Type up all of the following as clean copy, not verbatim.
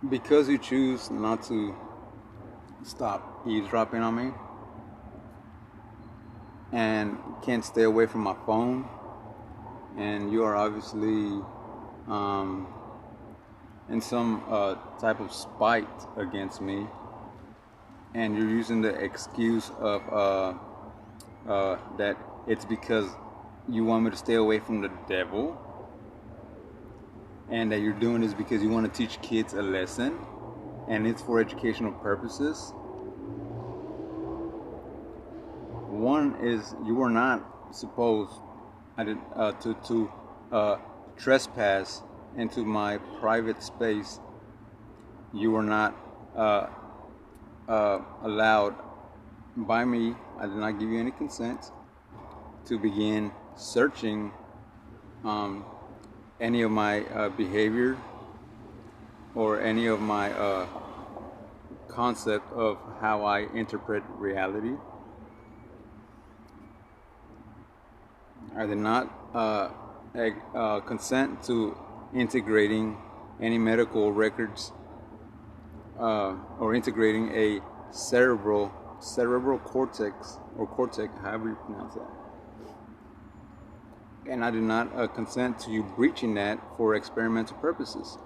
Because you choose not to stop eavesdropping on me and can't stay away from my phone, and you are obviously in some type of spite against me, and you're using the excuse of that it's because you want me to stay away from the devil, and that you're doing this because you want to teach kids a lesson, and it's for educational purposes. One is, you are not supposed to trespass into my private space. You are not allowed by me. I did not give you any consent to begin searching any of my behavior or any of my concept of how I interpret reality. I did not consent to integrating any medical records or integrating a cerebral cortex, or cortex, however you pronounce that. And I did not consent to you breaching that for experimental purposes.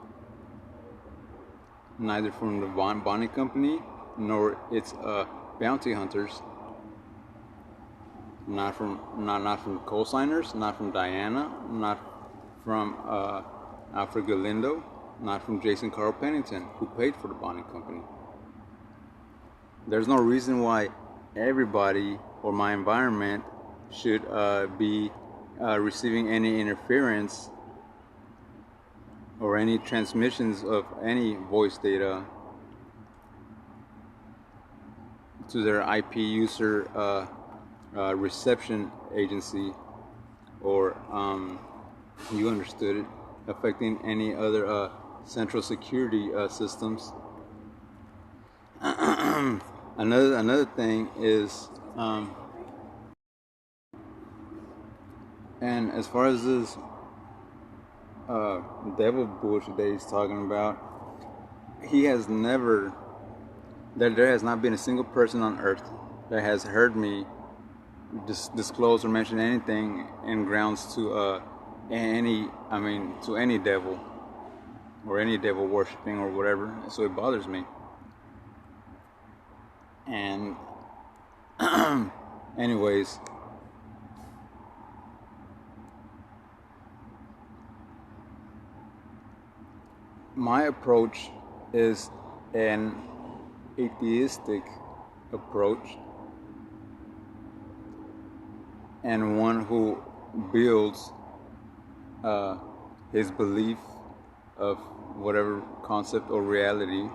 Neither from the bonding company nor its bounty hunters. Not from the co-signers, not from Diana, not from Alfred Galindo, not from Jason Carl Pennington, who paid for the bonding company. There's no reason why everybody or my environment should be receiving any interference or any transmissions of any voice data to their IP user reception agency, or you understood it, affecting any other central security systems. Another thing is, and as far as this devil bullshit that he's talking about, he has never, there has not been a single person on earth that has heard me disclose or mention anything in grounds to any devil or any devil worshipping or whatever. So it bothers me. And anyways, my approach is an atheistic approach, and one who builds his belief of whatever concept or reality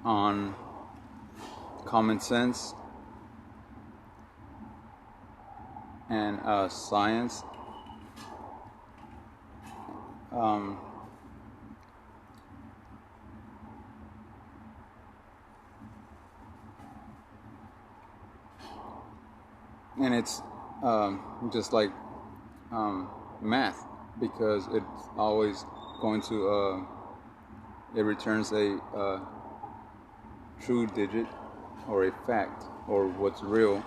on common sense and science. And it's just like math, because it's always going to it returns a true digit or a fact or what's real.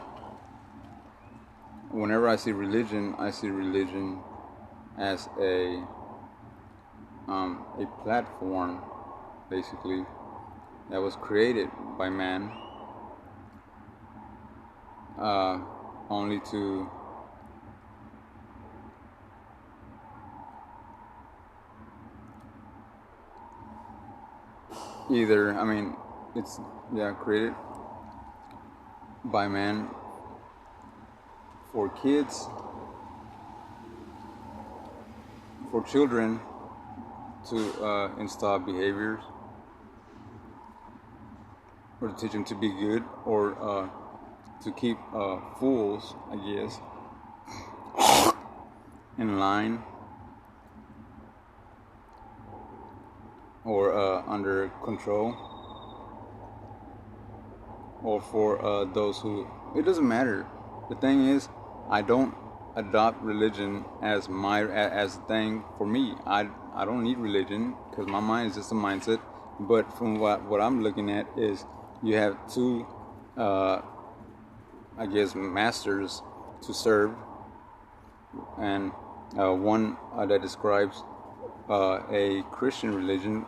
Whenever I see religion as a platform, basically, that was created by man only to either, it's created by man for kids, for children to install behaviors, or to teach them to be good, or to keep fools, I guess, in line, or under control, or for those who, it doesn't matter. The thing is, I don't adopt religion as as a thing for me. I don't need religion because my mind is just a mindset. But from what I'm looking at is you have two, I guess, masters to serve, and one that describes a Christian religion,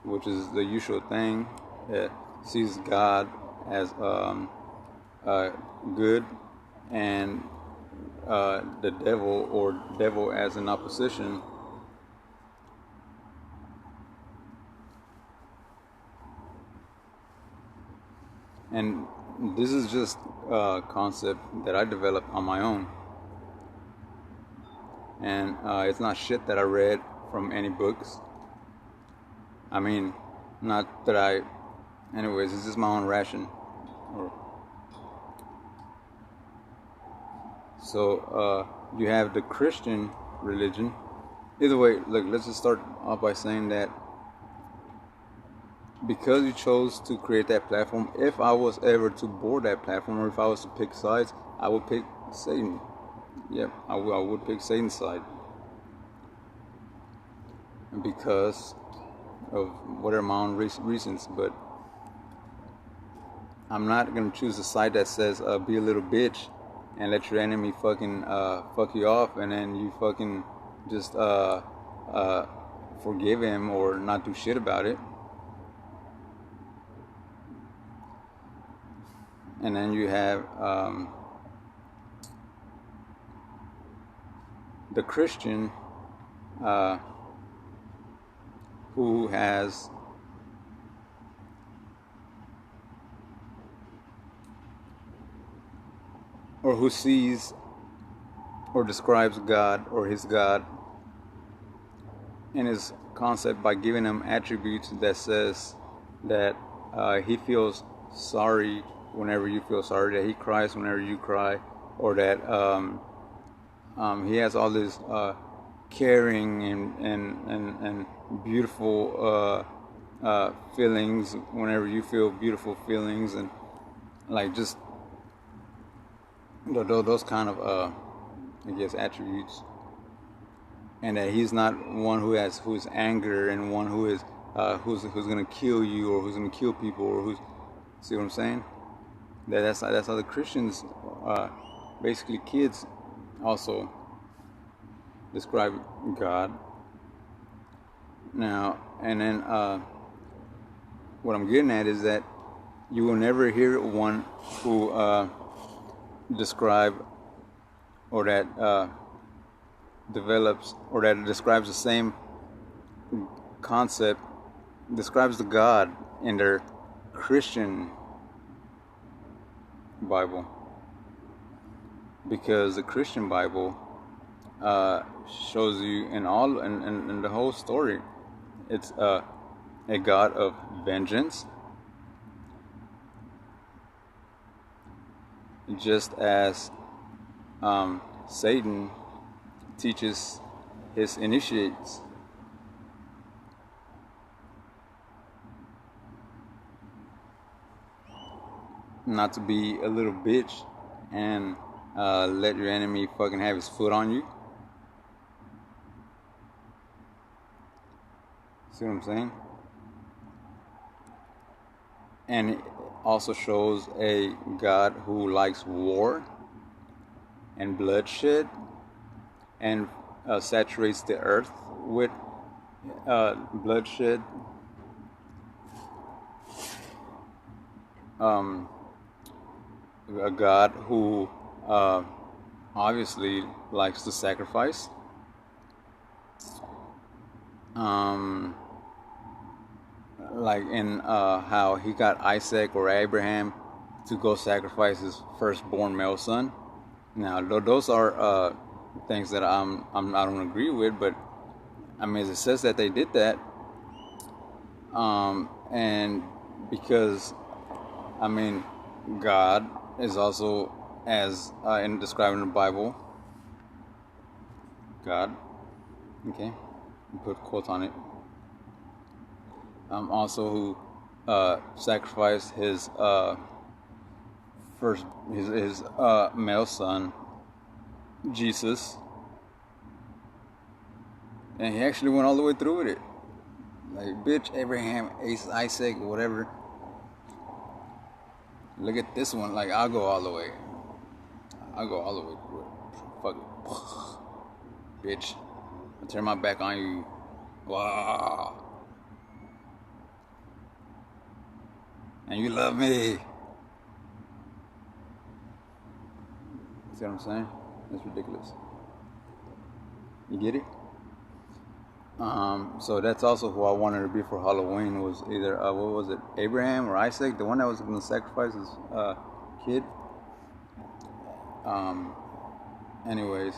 which is the usual thing that sees God as good, and the devil as an opposition. And this is just a concept that I developed on my own. And it's not shit that I read from any books. I mean, not that I... Anyways, it's just my own ration. So, you have the Christian religion. Either way, look, let's just start off by saying that because you chose to create that platform, if I was ever to board that platform, or if I was to pick sides, I would pick Satan. Yep, I would pick Satan's side. Because of whatever my own reasons, but I'm not going to choose a side that says, be a little bitch and let your enemy fucking fuck you off, and then you fucking just forgive him or not do shit about it. And then you have the Christian who has or who sees or describes God or his God in his concept by giving him attributes that says that he feels sorry whenever you feel sorry, that he cries whenever you cry, or that he has all this caring and beautiful feelings whenever you feel beautiful feelings, and like just those kind of I guess attributes, and that he's not one who's anger, and one who is who's gonna kill you, or who's gonna kill people, or who's, see what I'm saying? That's how the Christians, basically kids, also describe God. Now, and then what I'm getting at is that you will never hear one who describe or that develops or that describes the same concept, describes the God in their Christian Bible, because the Christian Bible shows you in the whole story, it's a God of vengeance, just as Satan teaches his initiates. Not to be a little bitch and let your enemy fucking have his foot on you. See what I'm saying? And it also shows a God who likes war and bloodshed, and saturates the earth with bloodshed. A God who obviously likes to sacrifice. Like in how he got Isaac or Abraham to go sacrifice his firstborn male son. Now, those are things that I don't agree with, but I mean, it says that they did that, and because I mean, God is also, as in describing the Bible, God, okay, put quotes on it, also who sacrificed his male son Jesus, and he actually went all the way through with it. Like, bitch, Abraham, Isaac, whatever. Look at this one. Like, I'll go all the way. I'll go all the way through it. Fuck it. Bitch. I'll turn my back on you. Wow. And you love me. See what I'm saying? That's ridiculous. You get it? So that's also who I wanted to be for Halloween, was either, what was it, Abraham or Isaac, the one that was going to sacrifice his kid. Anyways,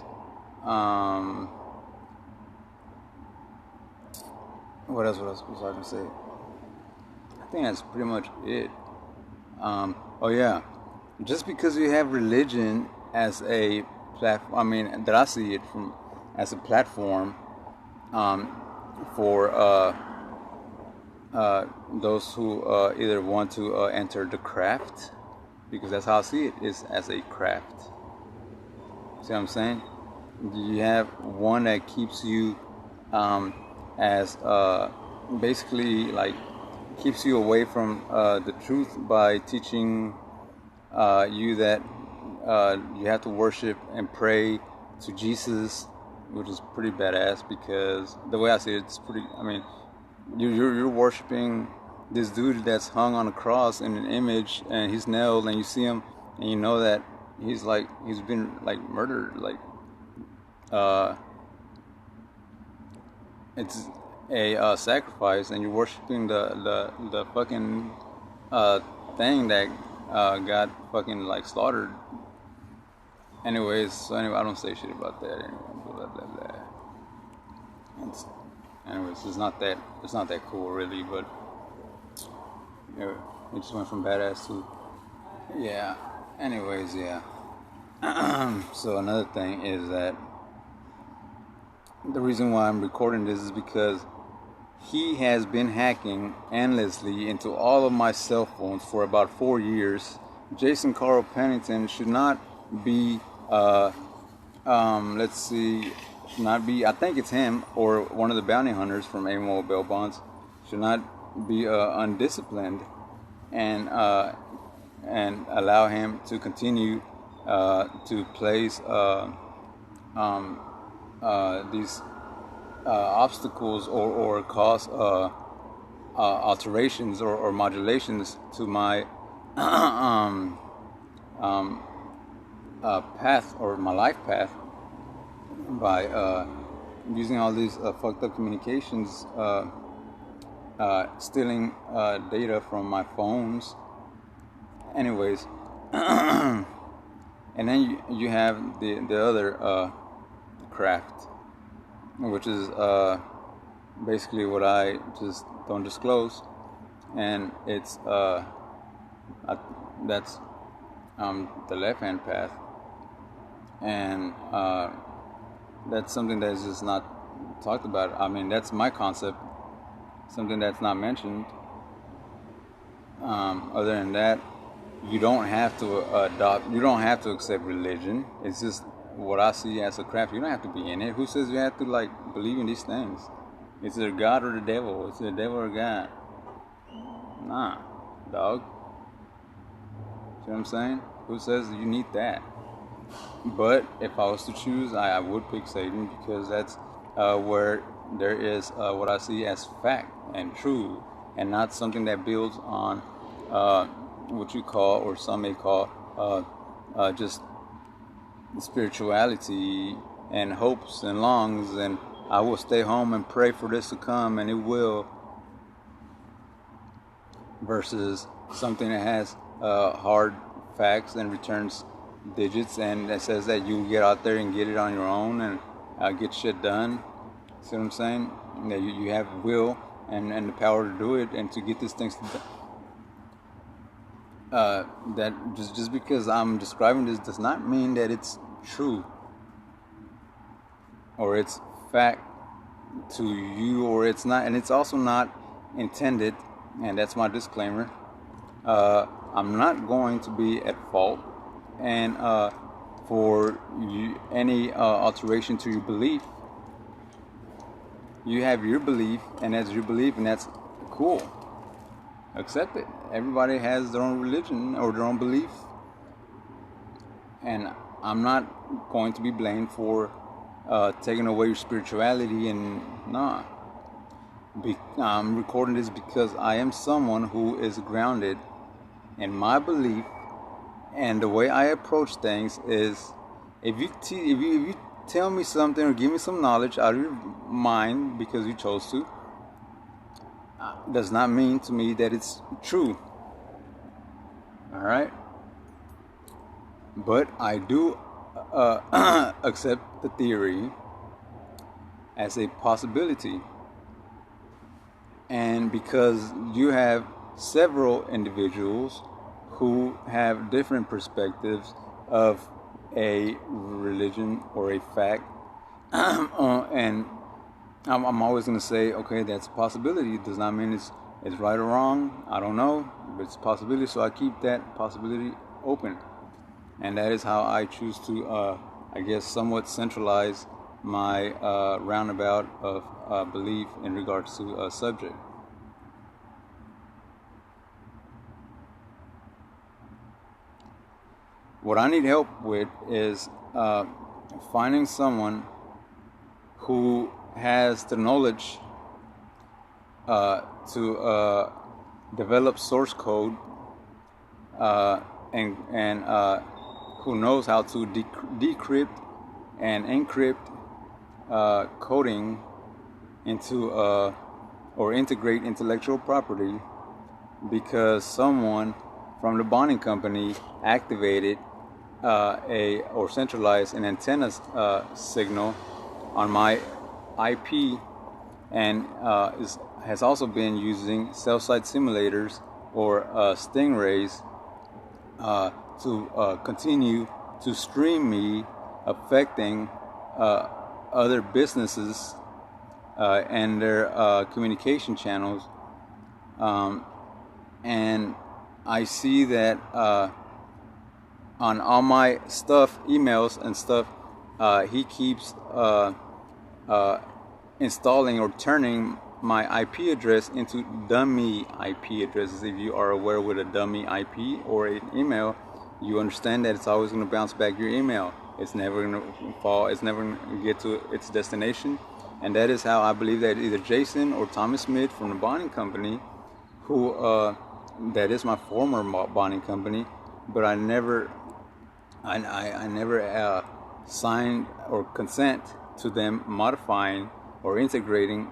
what else was I going to say? I think that's pretty much it. Oh yeah, just because you have religion as a platform, I mean, that I see it from as a platform, for those who either want to enter the craft, because that's how I see it, is as a craft. See what I'm saying? You have one that keeps you as basically like keeps you away from the truth by teaching you that you have to worship and pray to Jesus, which is pretty badass, because the way I see it, it's pretty, I mean, you're worshiping this dude that's hung on a cross in an image, and he's nailed, and you see him, and you know that he's been like murdered, like it's a sacrifice, and you're worshiping the fucking thing that got fucking like slaughtered. Anyway, I don't say shit about that. Anyway, blah blah blah. It's not that cool really, but you know, it just went from badass to yeah. Anyways, yeah. So another thing is that the reason why I'm recording this is because he has been hacking endlessly into all of my cell phones for about 4 years. Jason Carl Pennington should not be, let's see, should not be, I think it's him or one of the bounty hunters from AMO bail bonds, should not be undisciplined and allow him to continue to place these obstacles or cause alterations or modulations to my path or my life path by using all these fucked up communications, stealing data from my phones. Anyways, and then you have the other craft, which is basically what I just don't disclose, and it's that's the left-hand path, and that's something that's just not talked about. I mean, that's my concept, something that's not mentioned. Other than that, you don't have to you don't have to accept religion. It's just what I see as a craft. You don't have to be in it. Who says you have to like believe in these things? It's either God or the devil. It's either the devil or God. Nah, dog. See what I'm saying? Who says you need that? But if I was to choose, I would pick Satan, because that's where there is what I see as fact and true, and not something that builds on what you call, or some may call, just spirituality and hopes and longs, and I will stay home and pray for this to come, and it will, versus something that has hard facts and returns digits, and that says that you get out there and get it on your own and get shit done. See what I'm saying? That you have will and the power to do it and to get these things done. That just because I'm describing this does not mean that it's true or it's fact to you, or it's not, and it's also not intended, and that's my disclaimer. I'm not going to be at fault, and for any alteration to your belief. You have your belief, and that's your belief, and that's cool. Accept it. Everybody has their own religion or their own belief, and I'm not going to be blamed for taking away your spirituality. And nah, I'm recording this because I am someone who is grounded in my belief, and the way I approach things is, if you tell me something or give me some knowledge out of your mind because you chose to, does not mean to me that it's true. Alright? But I do accept the theory as a possibility. And because you have several individuals who have different perspectives of a religion or a fact, and I'm always going to say, okay, that's a possibility. It does not mean it's right or wrong. I don't know, but it's a possibility, so I keep that possibility open. And that is how I choose to, I guess, somewhat centralize my roundabout of belief in regards to a subject. What I need help with is finding someone who has the knowledge to develop source code and who knows how to decrypt and encrypt coding into or integrate intellectual property, because someone from the bonding company activated or centralized an antenna signal on my IP, and has also been using self-site simulators or stingrays to continue to stream me, affecting other businesses and their communication channels. And I see that on all my stuff, emails and stuff, he keeps installing or turning my IP address into dummy IP addresses. If you are aware with a dummy IP or an email, you understand that it's always going to bounce back your email. It's never going to fall. It's never going to get to its destination. And that is how I believe that either Jason or Thomas Smith from the bonding company, who that is my former bonding company, but I never signed or consent to them modifying or integrating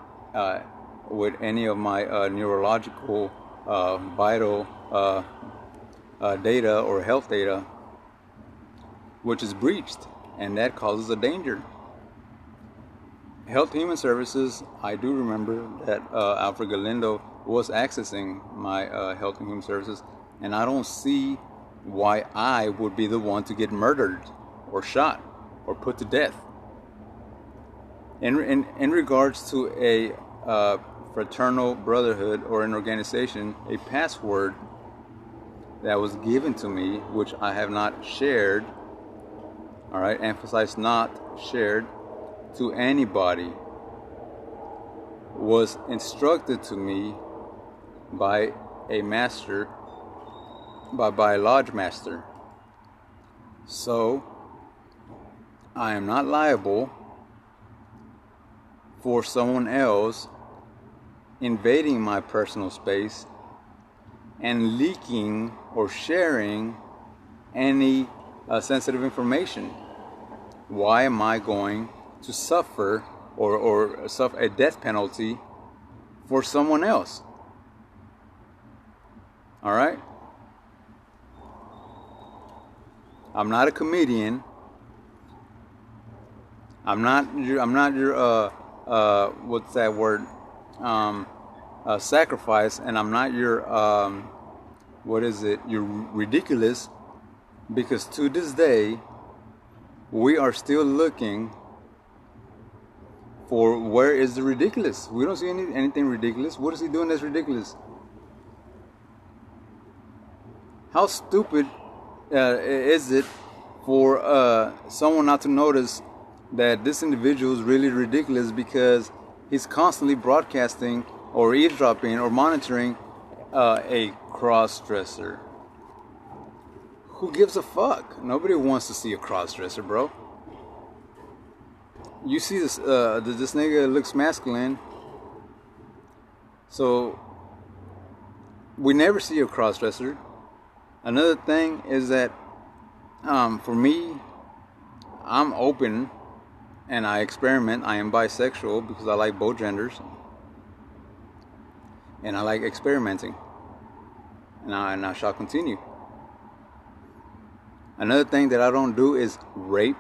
with any of my neurological vital data or health data, which is breached, and that causes a danger. Health Human Services, I do remember that Alfred Galindo was accessing my Health and Human Services, and I don't see why I would be the one to get murdered or shot or put to death. In regards to a fraternal brotherhood or an organization, a password that was given to me, which I have not shared, all right, emphasize not shared, to anybody, was instructed to me by a master, by a lodge master. So I am not liable for someone else invading my personal space and leaking or sharing any sensitive information. Why am I going to suffer or suffer a death penalty for someone else? All right? I'm not a comedian. I'm not your what's that word? Sacrifice, and I'm not your what is it? You're ridiculous, because to this day we are still looking for where is the ridiculous. We don't see anything ridiculous. What is he doing that's ridiculous? How stupid is it for someone not to notice that this individual is really ridiculous because he's constantly broadcasting or eavesdropping or monitoring a cross-dresser. Who gives a fuck? Nobody wants to see a cross-dresser, bro. You see this nigga looks masculine, so we never see a cross-dresser. Another thing is that for me, I'm open and I experiment. I am bisexual because I like both genders. And I like experimenting. And I shall continue. Another thing that I don't do is rape.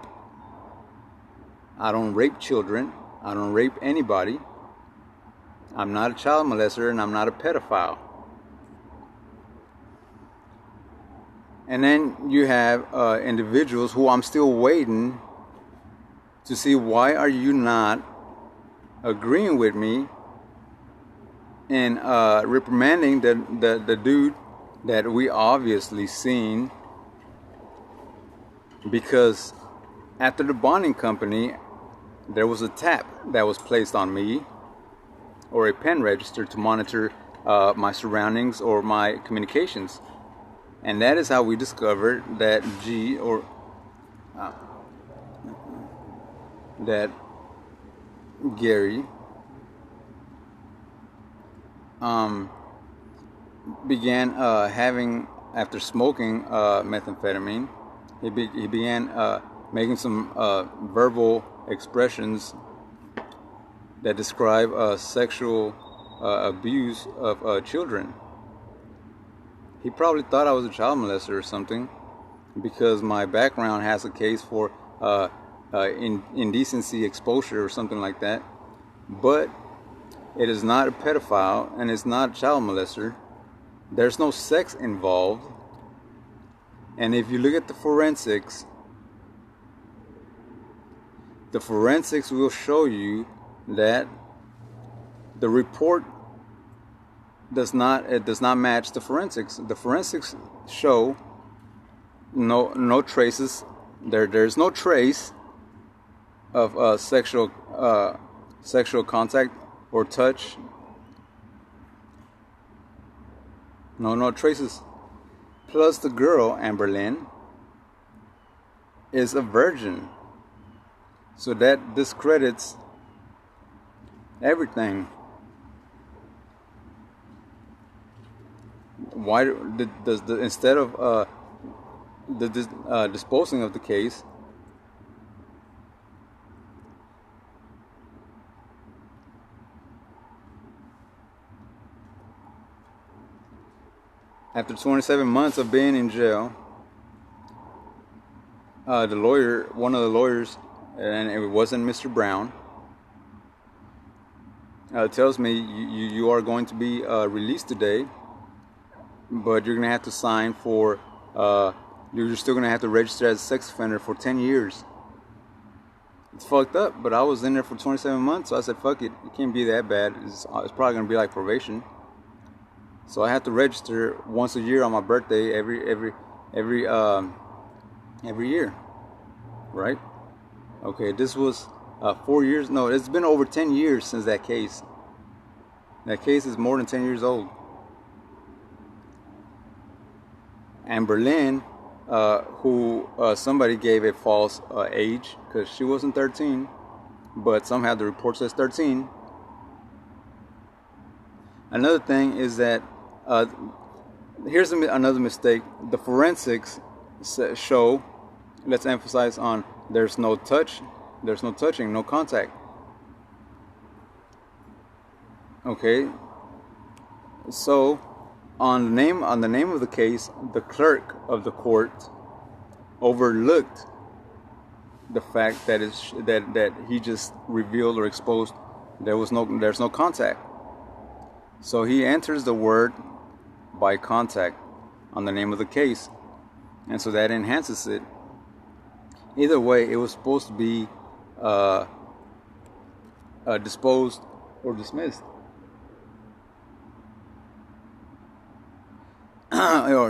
I don't rape children. I don't rape anybody. I'm not a child molester and I'm not a pedophile. And then you have individuals who I'm still waiting to see, why are you not agreeing with me and reprimanding the dude that we obviously seen, because after the bonding company there was a tap that was placed on me, or a pen register to monitor my surroundings or my communications. And that is how we discovered that that Gary began having, after smoking methamphetamine, he began making some verbal expressions that describe sexual abuse of children. He probably thought I was a child molester or something, because my background has a case for indecency exposure or something like that. But it is not a pedophile and it's not a child molester. There's no sex involved. And if you look at the forensics will show you that the report does not match the forensics. The forensics show no traces. There's no trace of sexual contact or touch. No traces. Plus, the girl, Amber Lynn, is a virgin, so that discredits everything. Why does instead of disposing of the case, after 27 months of being in jail, one of the lawyers, and it wasn't Mr. Brown, tells me you are going to be released today, but you're going to have to sign for, you're still going to have to register as a sex offender for 10 years. It's fucked up, but I was in there for 27 months, so I said, fuck it, it can't be that bad. It's probably going to be like probation. So I have to register once a year on my birthday every year, right? Okay, this was 4 years. No, it's been over 10 years since that case. That case is more than 10 years old. And Berlin, who somebody gave a false age, because she wasn't 13, but somehow the report says 13. Another thing is that here's another mistake. The forensics show, let's emphasize on, there's no touch, there's no touching, no contact. Okay, so on the name of the case, the clerk of the court overlooked the fact that that he just revealed or exposed there's no contact. So he enters the word by contact on the name of the case, and so that enhances it. Either way, it was supposed to be disposed or dismissed.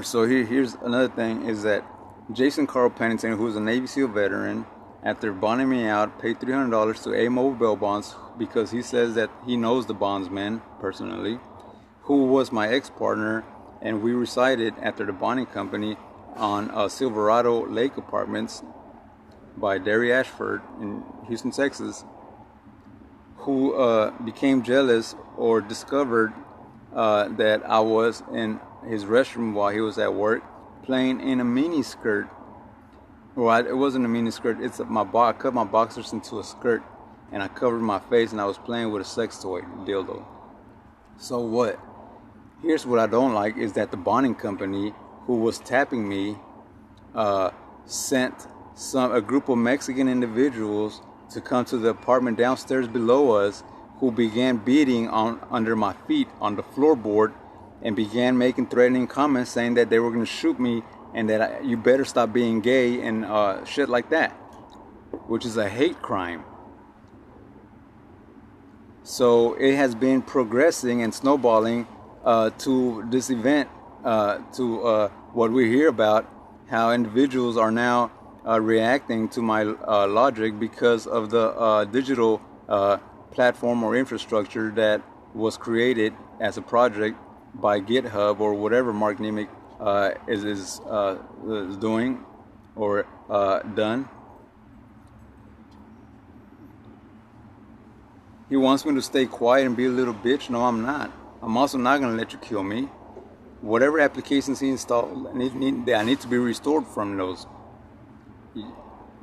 So here's another thing, is that Jason Carl Pennington, who is a Navy SEAL veteran, after bonding me out, paid $300 to A-Mobile Bail Bonds because he says that he knows the bondsman personally, who was my ex-partner, and we resided after the bonding company on Silverado Lake Apartments by Derry Ashford in Houston, Texas, who became jealous or discovered that I was in his restroom while he was at work playing in a mini skirt. Well, it wasn't a mini skirt. I cut my boxers into a skirt, and I covered my face, and I was playing with a sex toy, dildo. So what? Here's what I don't like is that the bonding company who was tapping me sent a group of Mexican individuals to come to the apartment downstairs below us, who began beating under my feet on the floorboard and began making threatening comments saying that they were going to shoot me and that you better stop being gay and shit like that, which is a hate crime. So it has been progressing and snowballing to this event, to what we hear about, how individuals are now reacting to my logic because of the digital platform or infrastructure that was created as a project by GitHub or whatever Mark Nemick is doing or done. He wants me to stay quiet and be a little bitch. No, I'm not. I'm also not going to let you kill me. Whatever applications he installed, I need to be restored from those.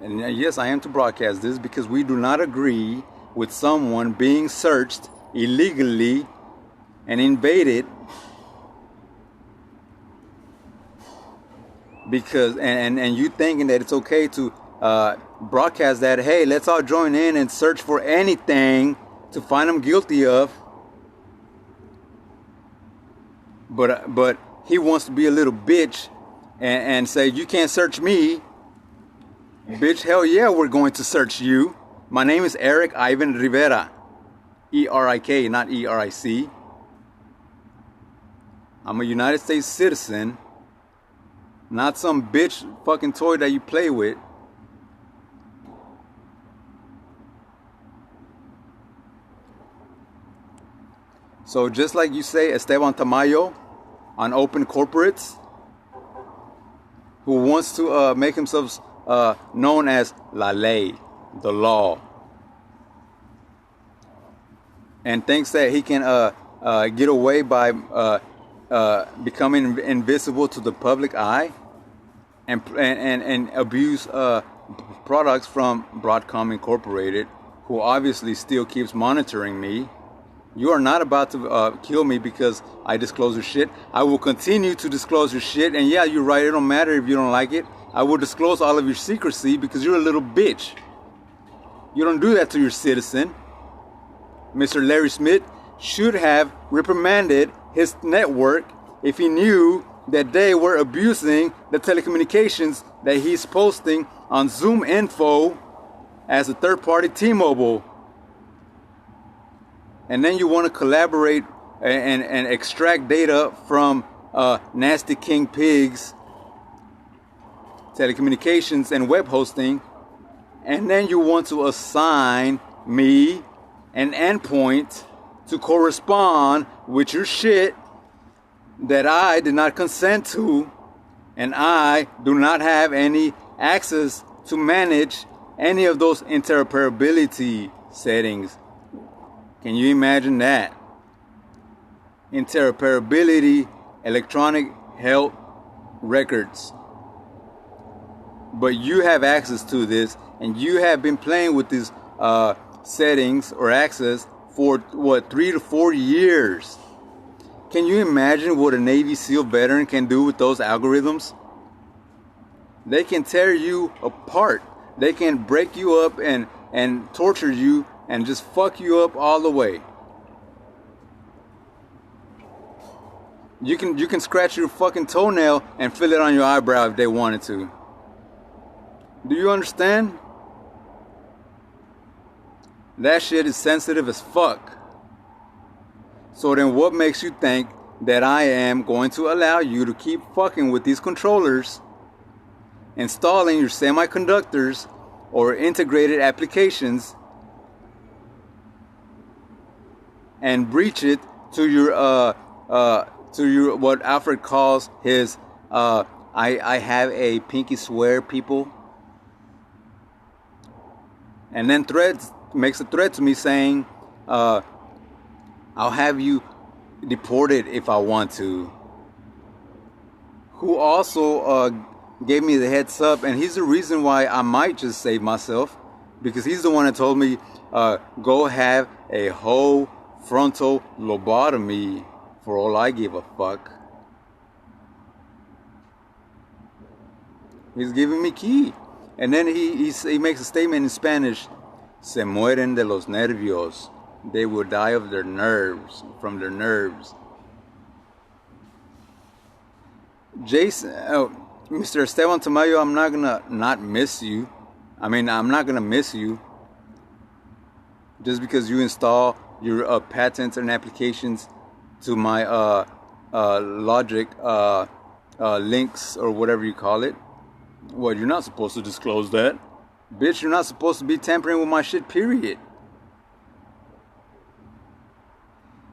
And yes, I am to broadcast this because we do not agree with someone being searched illegally and invaded because and you thinking that it's okay to broadcast that, hey, let's all join in and search for anything to find them guilty of. But he wants to be a little bitch and say, you can't search me. Bitch, hell yeah, we're going to search you. My name is Erik Ivan Rivera. E-R-I-K, not E-R-I-C. I'm a United States citizen. Not some bitch fucking toy that you play with. So just like you say, Esteban Tamayo on Open Corporates, who wants to make himself known as La Ley, the law, and thinks that he can get away by becoming invisible to the public eye and abuse products from Broadcom Incorporated, who obviously still keeps monitoring me. You are not about to kill me because I disclose your shit. I will continue to disclose your shit. And yeah, you're right. It don't matter if you don't like it. I will disclose all of your secrecy because you're a little bitch. You don't do that to your citizen. Mr. Larry Smith should have reprimanded his network if he knew that they were abusing the telecommunications that he's posting on Zoom Info as a third-party T-Mobile. And then you want to collaborate and extract data from Nasty King Pigs, telecommunications and web hosting, and then you want to assign me an endpoint to correspond with your shit that I did not consent to, and I do not have any access to manage any of those interoperability settings. Can you imagine that? Interoperability, electronic health records. But you have access to this, and you have been playing with these settings or access for 3 to 4 years. Can you imagine what a Navy SEAL veteran can do with those algorithms? They can tear you apart. They can break you up and torture you and just fuck you up all the way. You can scratch your fucking toenail and fill it on your eyebrow if they wanted to. Do you understand? That shit is sensitive as fuck. So then what makes you think that I am going to allow you to keep fucking with these controllers installing your semiconductors or integrated applications and breach it to your what Alfred calls his I have a pinky swear people, and then makes a threat to me saying I'll have you deported if I want to. Who also gave me the heads up, and he's the reason why I might just save myself, because he's the one that told me go have a whole frontal lobotomy for all I give a fuck. He's giving me key. And then he makes a statement in Spanish, se mueren de los nervios. They will die of their nerves, from their nerves. Mr. Esteban Tamayo, I'm not gonna not miss you. I mean, I'm not gonna miss you just because you install your patents and applications to my logic links or whatever you call it. Well, you're not supposed to disclose that. Bitch, you're not supposed to be tampering with my shit, period.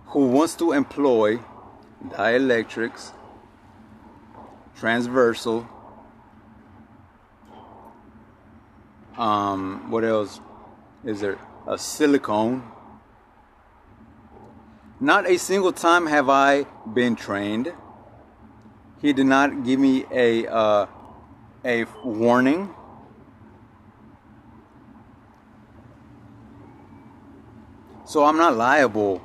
Who wants to employ dielectrics, transversal, what else is there? A silicone. Not a single time have I been trained. He did not give me a warning. So I'm not liable.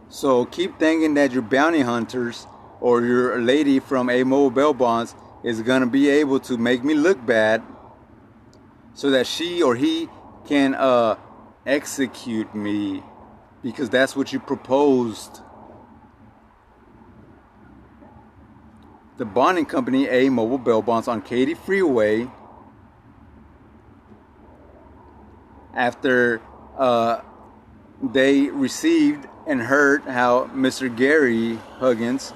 So keep thinking that your bounty hunters or your lady from A Mobile Bail Bonds is going to be able to make me look bad so that she or he can execute me, because that's what you proposed. The bonding company, A Mobile Bail Bonds, on Katy Freeway, after they received and heard how Mr. Gary Huggins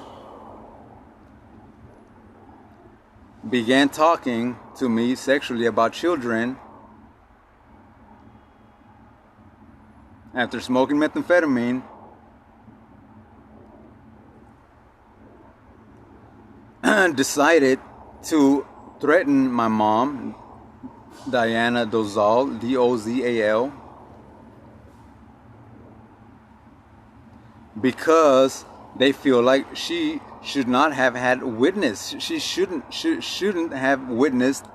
began talking to me sexually about children after smoking methamphetamine, decided to threaten my mom, Diana Dozal, D-O-Z-A-L, because they feel like she should not have had witness. She shouldn't have witnessed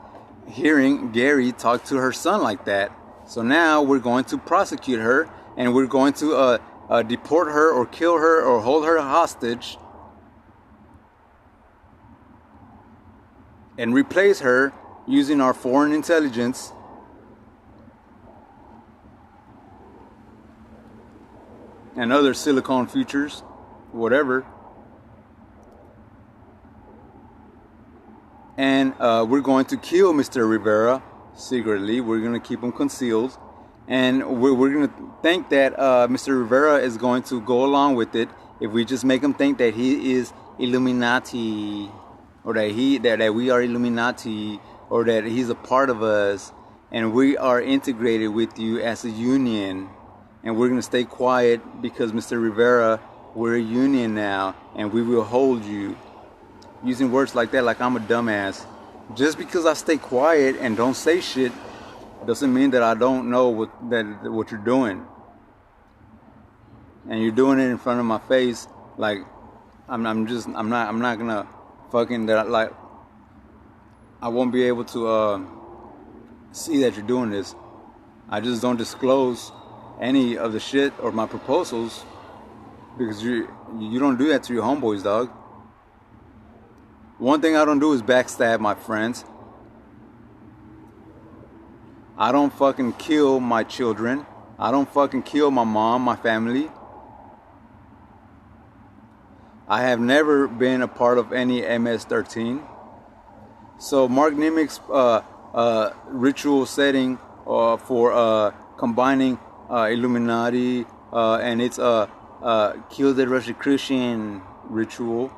hearing Gary talk to her son like that. So now we're going to prosecute her, and we're going to deport her or kill her or hold her hostage and replace her using our foreign intelligence and other silicone features, whatever. And we're going to kill Mr. Rivera secretly. We're going to keep him concealed. And we're going to think that Mr. Rivera is going to go along with it if we just make him think that he is Illuminati, or that we are Illuminati, or that he's a part of us, and we are integrated with you as a union. And we're going to stay quiet because, Mr. Rivera, we're a union now, and we will hold you. Using words like that, like I'm a dumbass. Just because I stay quiet and don't say shit doesn't mean that I don't know what you're doing. And you're doing it in front of my face, like I'm not gonna fucking like I won't be able to see that you're doing this. I just don't disclose any of the shit or my proposals because you don't do that to your homeboys, dog. One thing I don't do is backstab my friends. I don't fucking kill my children. I don't fucking kill my mom, my family. I have never been a part of any MS-13. So Mark Nimick's ritual setting for combining Illuminati and its kill the Rosicrucian ritual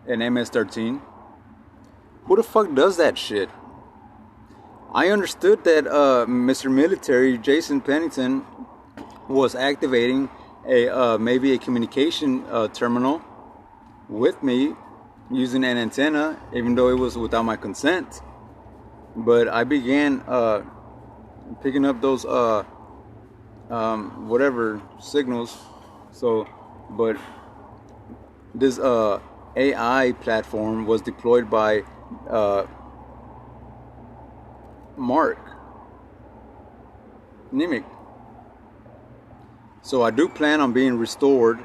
in MS-13 Who the fuck does that shit? I understood that Mr. Military Jason Pennington was activating a maybe a communication terminal with me using an antenna, even though it was without my consent. But I began picking up those whatever signals. So, but this AI platform was deployed by Mark Nimick. So I do plan on being restored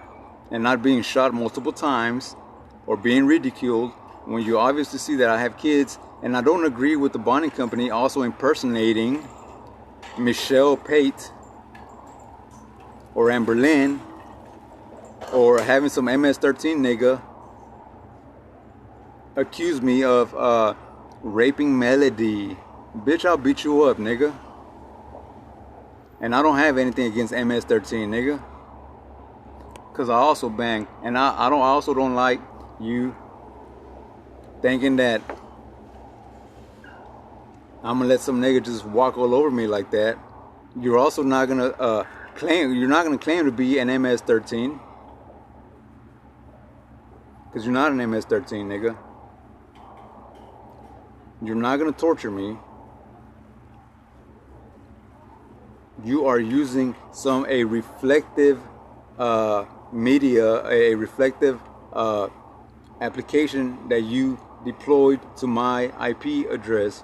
and not being shot multiple times or being ridiculed when you obviously see that I have kids. And I don't agree with the bonding company also impersonating Michelle Pate or Amber Lynn or having some MS-13 nigga accuse me of raping Melody. Bitch, I'll beat you up, nigga. And I don't have anything against MS-13, nigga. Cause I also bang. And I also don't like you thinking that I'm gonna let some nigga just walk all over me like that. You're also not gonna claim to be an MS-13. Cause you're not an MS-13, nigga. You're not gonna torture me. You are using a reflective media, a reflective application that you deployed to my IP address,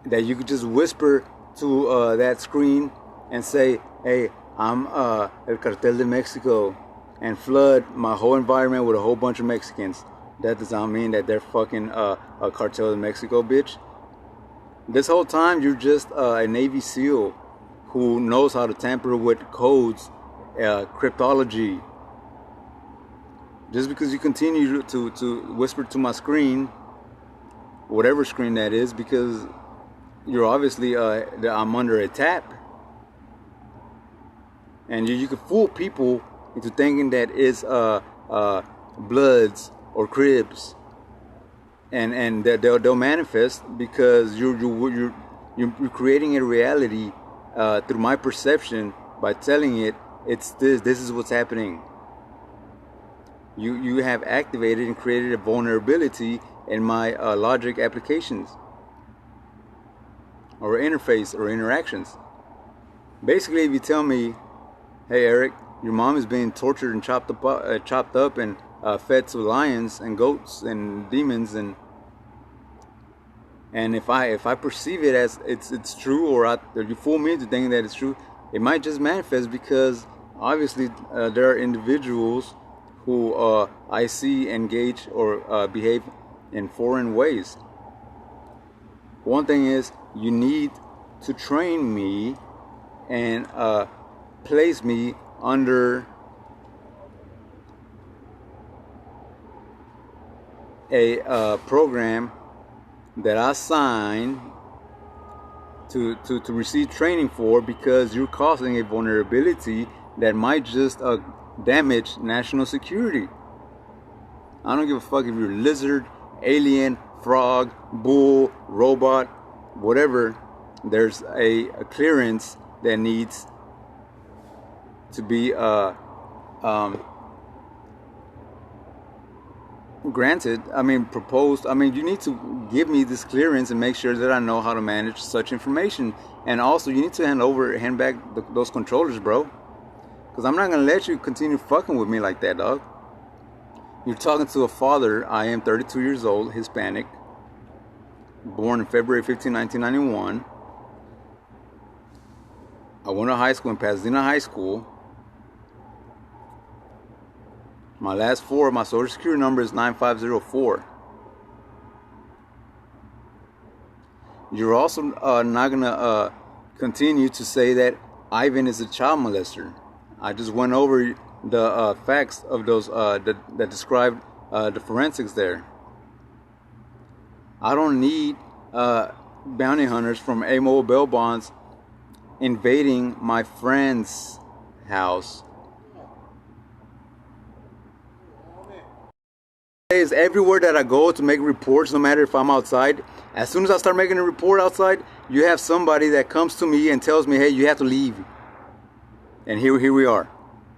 that you could just whisper to that screen and say, hey, I'm El Cartel de Mexico, and flood my whole environment with a whole bunch of Mexicans. That does not mean that they're fucking a Cartel de Mexico, bitch. This whole time, you're just a Navy SEAL who knows how to tamper with codes, cryptology. Just because you continue to whisper to my screen, whatever screen that is, because you're obviously, I'm under attack. And you can fool people into thinking that it's Bloods or Cribs. And they'll manifest because you're creating a reality through my perception by telling it it's this is what's happening. You have activated and created a vulnerability in my logic applications or interface or interactions. Basically, if you tell me, hey Eric, your mom is being tortured and chopped up and fed to lions and goats and demons, and if I perceive it as it's true, or you fool me into thinking that it's true, it might just manifest because obviously there are individuals who I see engage or behave in foreign ways. One thing is, you need to train me and place me under a program that I signed to receive training for, because you're causing a vulnerability that might just damage national security. I don't give a fuck if you're lizard, alien, frog, bull, robot, whatever. There's a clearance that needs to be granted. Proposed. You need to give me this clearance and make sure that I know how to manage such information. And also, you need to hand back those controllers, bro. Because I'm not gonna let you continue fucking with me like that, dog. You're talking to a father. I am 32 years old, Hispanic, born in February 15, 1991. I went to high school in Pasadena High School. My last four of my social security number is 9504. You're also not going to continue to say that Ivan is a child molester. I just went over the facts of those that describe the forensics there. I don't need bounty hunters from A-Mobile bail bonds invading my friend's house. is everywhere that I go to make reports, no matter if I'm outside, as soon as I start making a report outside, you have somebody that comes to me and tells me, hey, you have to leave. And here we are.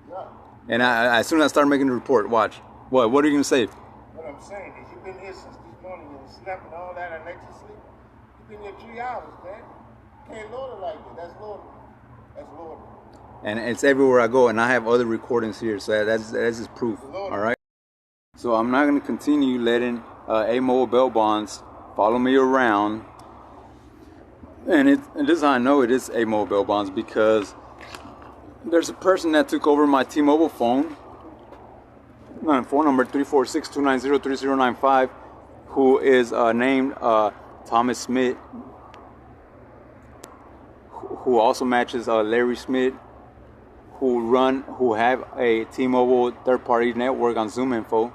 Yeah. And as soon as I start making a report, watch. What are you going to say? What I'm saying is you've been here since this morning and slept and all that and let you sleep. You've been here 3 hours, man. You can't load it like that. That's loaded. That's loaded. And it's everywhere I go, and I have other recordings here, so that's just proof. All right. So I'm not going to continue letting amoral bail bonds follow me around. And this is how I know it is amoral bail bonds, because there's a person that took over my T-Mobile phone number 346-290-3095, who is named Thomas Smith, who also matches Larry Smith, who have a T-Mobile third-party network on Zoom Info.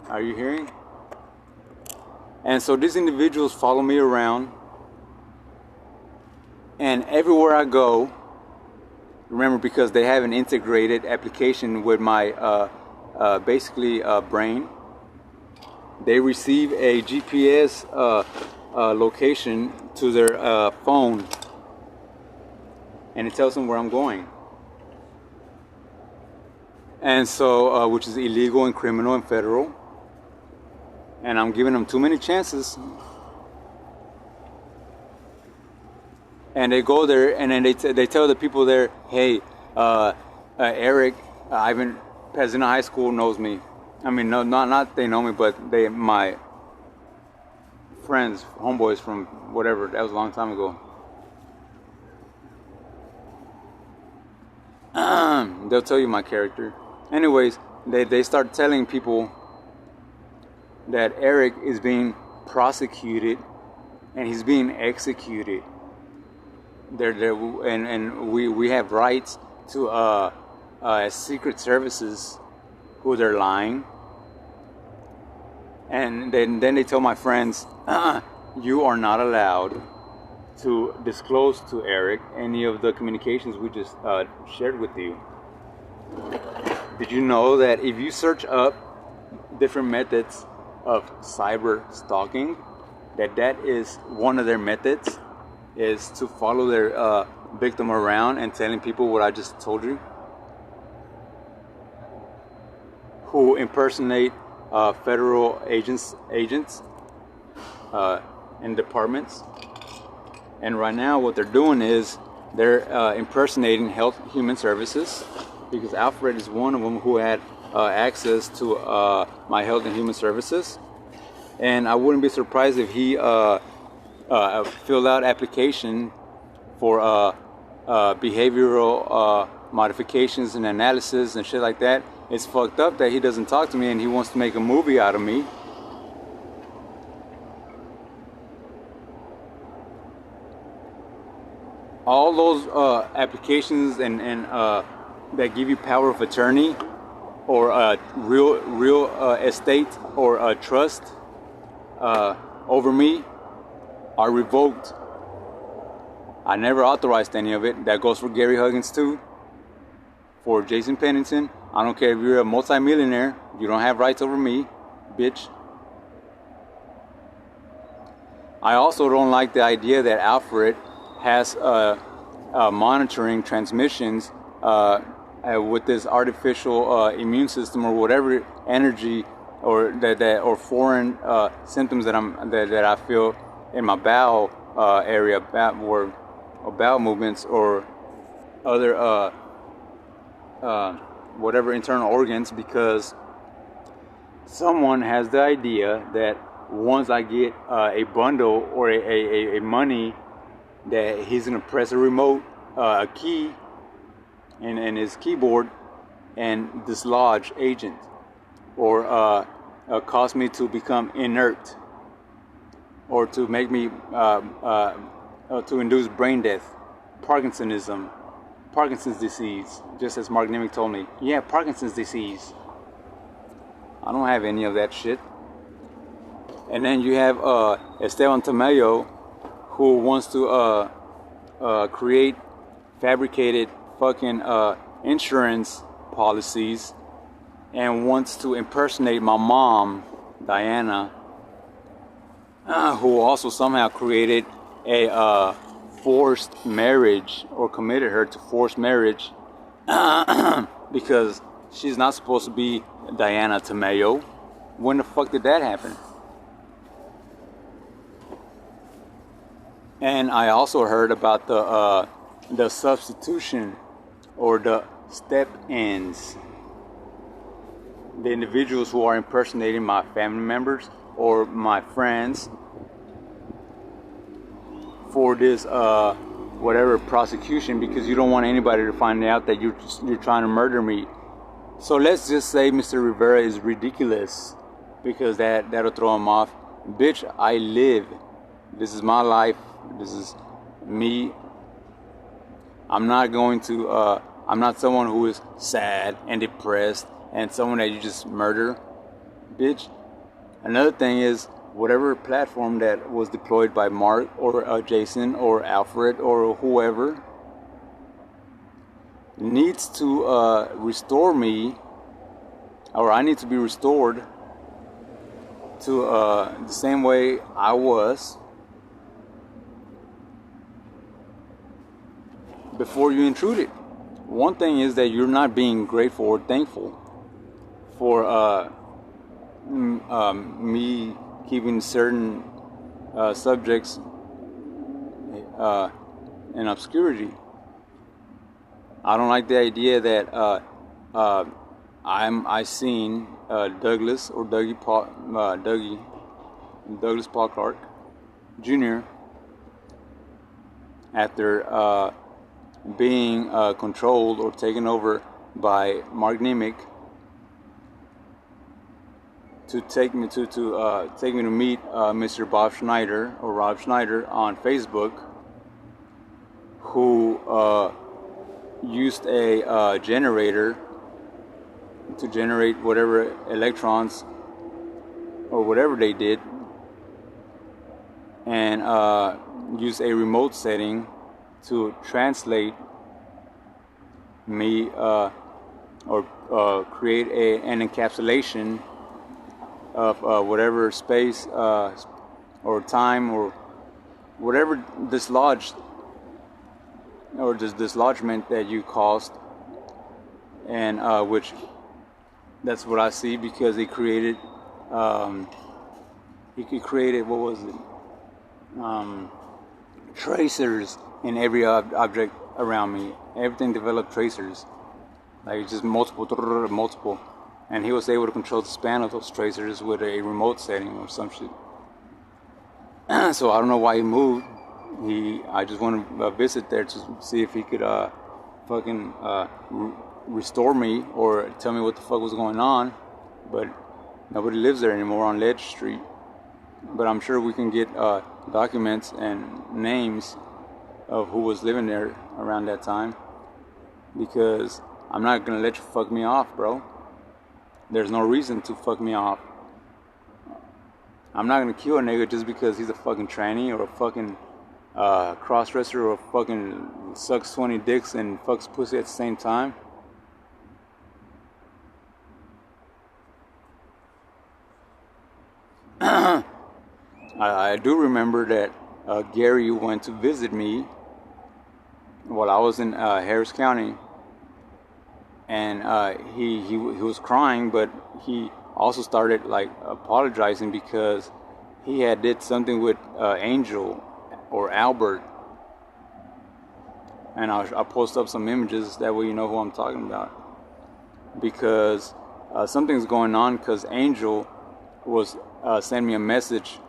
Are you hearing? And so these individuals follow me around, and everywhere I go, remember, because they have an integrated application with my brain, they receive a GPS location to their phone, and it tells them where I'm going. And so, which is illegal and criminal and federal. And I'm giving them too many chances. And they go there, and then they tell the people there, hey, Erik, Ivan Pasadena High School knows me. I mean, no, not they know me, but my friends, homeboys from whatever, that was a long time ago. They'll tell you my character. Anyways, they start telling people that Erik is being prosecuted and he's being executed. And we have rights to secret services who they're lying. And then they tell my friends, you are not allowed to disclose to Erik any of the communications we just shared with you. Did you know that if you search up different methods of cyber stalking, that is one of their methods, is to follow their victim around and telling people what I just told you, who impersonate federal agents and departments. And right now what they're doing is they're impersonating Health Human Services, because Alfred is one of them who had access to my Health and Human Services. And I wouldn't be surprised if he filled out application for behavioral modifications and analysis and shit like that. It's fucked up that he doesn't talk to me and he wants to make a movie out of me. All those applications and that give you power of attorney or real estate or trust over me are revoked. I never authorized any of it. That goes for Gary Huggins too. For Jason Pennington, I don't care if you're a multimillionaire, you don't have rights over me, bitch. I also don't like the idea that Alfred has monitoring transmissions with this artificial immune system or whatever energy or or foreign symptoms that I feel in my bowel area, or bowel movements or other whatever internal organs, because someone has the idea that once I get a bundle or a money, that he's gonna press a remote, a key in his keyboard and dislodge agent, or cause me to become inert, or to make me to induce brain death, Parkinson's disease, just as Mark Nimick told me. Yeah, Parkinson's disease. I don't have any of that shit. And then you have Esteban Tamayo, who wants to create fabricated fucking insurance policies and wants to impersonate my mom, Diana, who also somehow created a forced marriage or committed her to forced marriage because she's not supposed to be Diana Tamayo. When the fuck did that happen? And I also heard about the substitution or the step-ins, the individuals who are impersonating my family members or my friends for this whatever prosecution, because you don't want anybody to find out that you're trying to murder me. So let's just say Mr. Rivera is ridiculous, because that'll throw him off. Bitch, I live. This is my life. This is me. I'm not going to I'm not someone who is sad and depressed and someone that you just murder. Bitch. Another thing is, whatever platform that was deployed by Mark or Jason or Alfred or whoever needs to restore me, or I need to be restored to the same way I was before you intruded. One thing is that you're not being grateful or thankful for me keeping certain subjects in obscurity. I don't like the idea that I seen Douglas or Douglas Paul Clark Jr. after being controlled or taken over by Mark Nemick to take me to meet Mr. Bob Schneider or Rob Schneider on Facebook, who used a generator to generate whatever electrons or whatever they did, and used a remote setting to translate me or create an encapsulation of whatever space or time or whatever dislodged or this dislodgement that you caused, and which that's what I see, because he created what was it, tracers in every object around me. Everything developed tracers, like just multiple, and he was able to control the span of those tracers with a remote setting or some shit. So I don't know why he moved. I just want to visit there to see if he could fucking restore me or tell me what the fuck was going on. But nobody lives there anymore on Ledge Street. But I'm sure we can get documents and names of who was living there around that time, because I'm not gonna let you fuck me off, bro. There's no reason to fuck me off. I'm not gonna kill a nigga just because he's a fucking tranny or a fucking cross-dresser or fucking sucks 20 dicks and fucks pussy at the same time. I do remember that Gary went to visit me while I was in Harris County, and he was crying, but he also started like apologizing because he had did something with Angel or Albert, and I'll post up some images, that way you know who I'm talking about, because something's going on, because Angel was sending me a message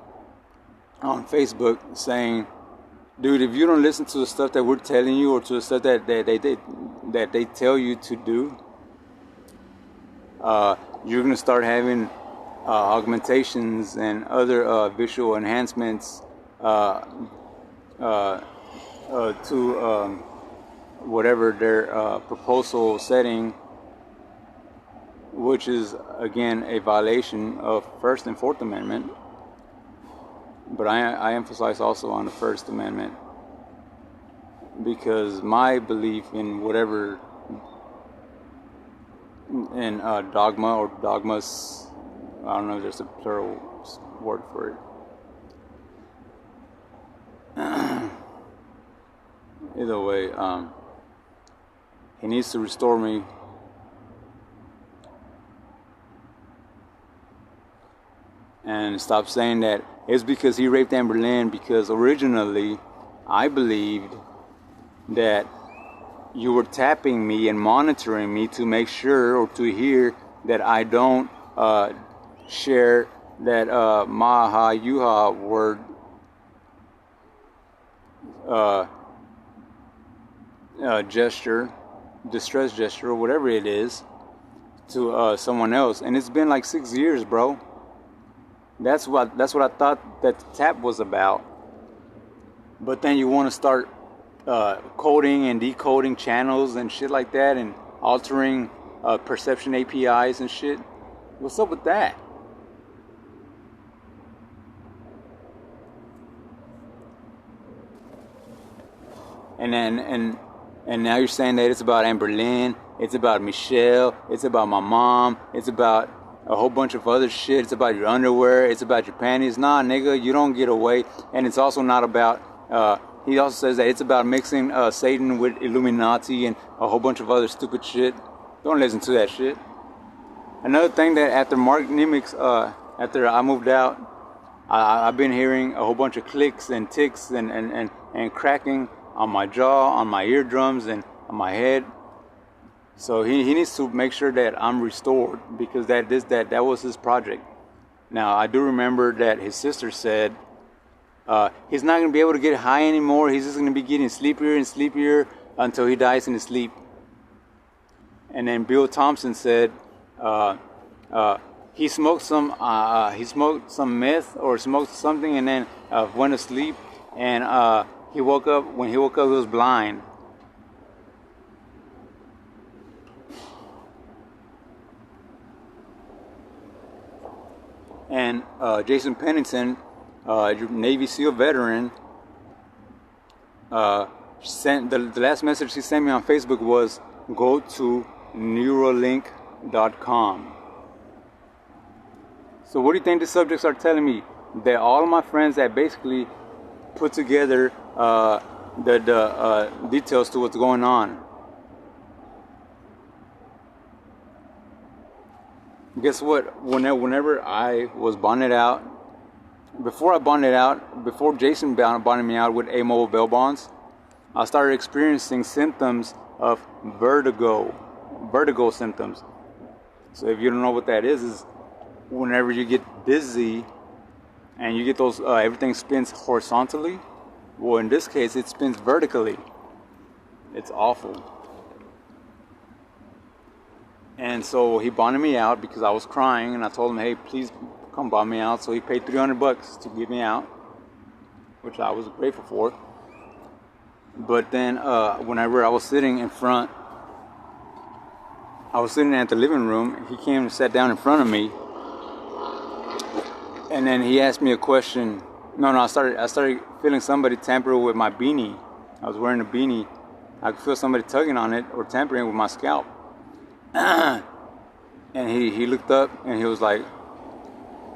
on Facebook saying, dude, if you don't listen to the stuff that we're telling you or to the stuff that they tell you to do, you're going to start having augmentations and other visual enhancements to whatever their proposal setting, which is again a violation of First and Fourth Amendment. But I emphasize also on the First Amendment, because my belief in whatever in dogma or dogmas. I don't know if there's a plural word for it. Either way, he needs to restore me. And stop saying that it's because he raped Amber Lynn, because originally I believed that you were tapping me and monitoring me to make sure or to hear that I don't share that Maha Yuha word gesture, distress gesture, or whatever it is, to someone else. And it's been like 6 years, bro. That's what I thought that the tap was about. But then you want to start coding and decoding channels and shit like that, and altering perception APIs and shit. What's up with that? And now you're saying that it's about Amber Lynn, it's about Michelle, it's about my mom, it's about a whole bunch of other shit. It's about your underwear, it's about your panties. Nah, nigga, you don't get away. And it's also not about, he also says that it's about mixing Satan with Illuminati and a whole bunch of other stupid shit. Don't listen to that shit. Another thing that after Mark Niemics, after I moved out, I've been hearing a whole bunch of clicks and ticks and cracking on my jaw, on my eardrums, and on my head. So he needs to make sure that I'm restored, because that was his project. Now, I do remember that his sister said he's not going to be able to get high anymore. He's just going to be getting sleepier and sleepier until he dies in his sleep. And then Bill Thompson said he smoked some meth or smoked something, and then went to sleep. And he woke up. When he woke up, he was blind. And Jason Pennington, Navy SEAL veteran, sent the last message he sent me on Facebook was, go to Neuralink.com. So what do you think the subjects are telling me? That all of my friends that basically put together the details to what's going on. Guess what? Whenever I was bonded out, before Jason bonded me out with amobile bail bonds, I started experiencing symptoms of vertigo symptoms. So if you don't know what that is whenever you get dizzy and you get those, everything spins horizontally. Well, in this case, it spins vertically. It's awful. And so he bonded me out because I was crying, and I told him, hey, please come bond me out. So he paid $300 to get me out, which I was grateful for. But then whenever I was sitting at the living room, he came and sat down in front of me. And then he asked me a question. I started feeling somebody tamper with my beanie. I was wearing a beanie. I could feel somebody tugging on it or tampering with my scalp. And he looked up and he was like,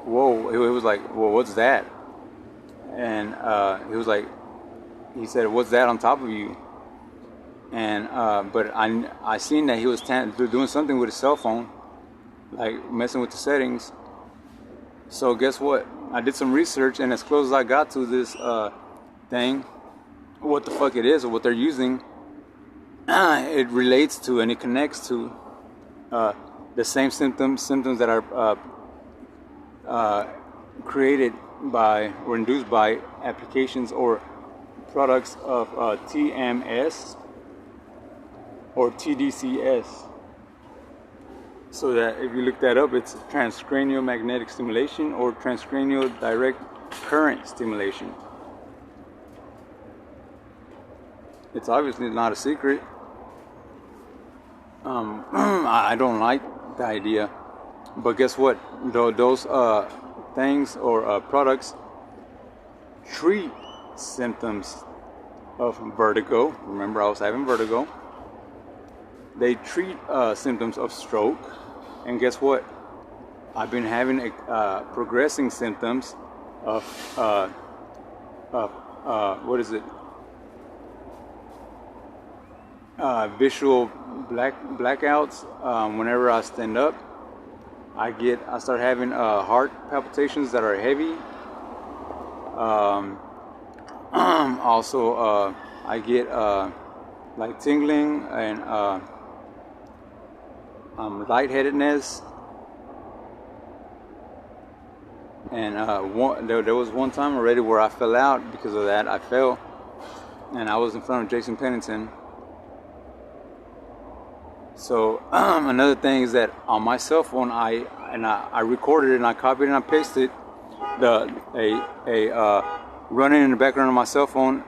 whoa. He was like, well, what's that? And he said, what's that on top of you? And but I seen that he was doing something with his cell phone, like messing with the settings. So guess what? I did some research, and as close as I got to this thing, what the fuck it is or what they're using, it relates to and it connects to the same symptoms that are created by or induced by applications or products of TMS or TDCS. So that if you look that up, it's transcranial magnetic stimulation or transcranial direct current stimulation. It's obviously not a secret. I don't like the idea, but guess what? Those things or products treat symptoms of vertigo. Remember, I was having vertigo. they treat symptoms of stroke, and guess what? I've been having progressing symptoms of what is it? Visual blackouts. Whenever I stand up, I start having heart palpitations that are heavy. Also, I get like tingling and lightheadedness. And there was one time already where I fell out because of that. I fell, and I was in front of Jason Pennington. So another thing is that on my cell phone, I recorded it and I copied and I pasted running in the background of my cell phone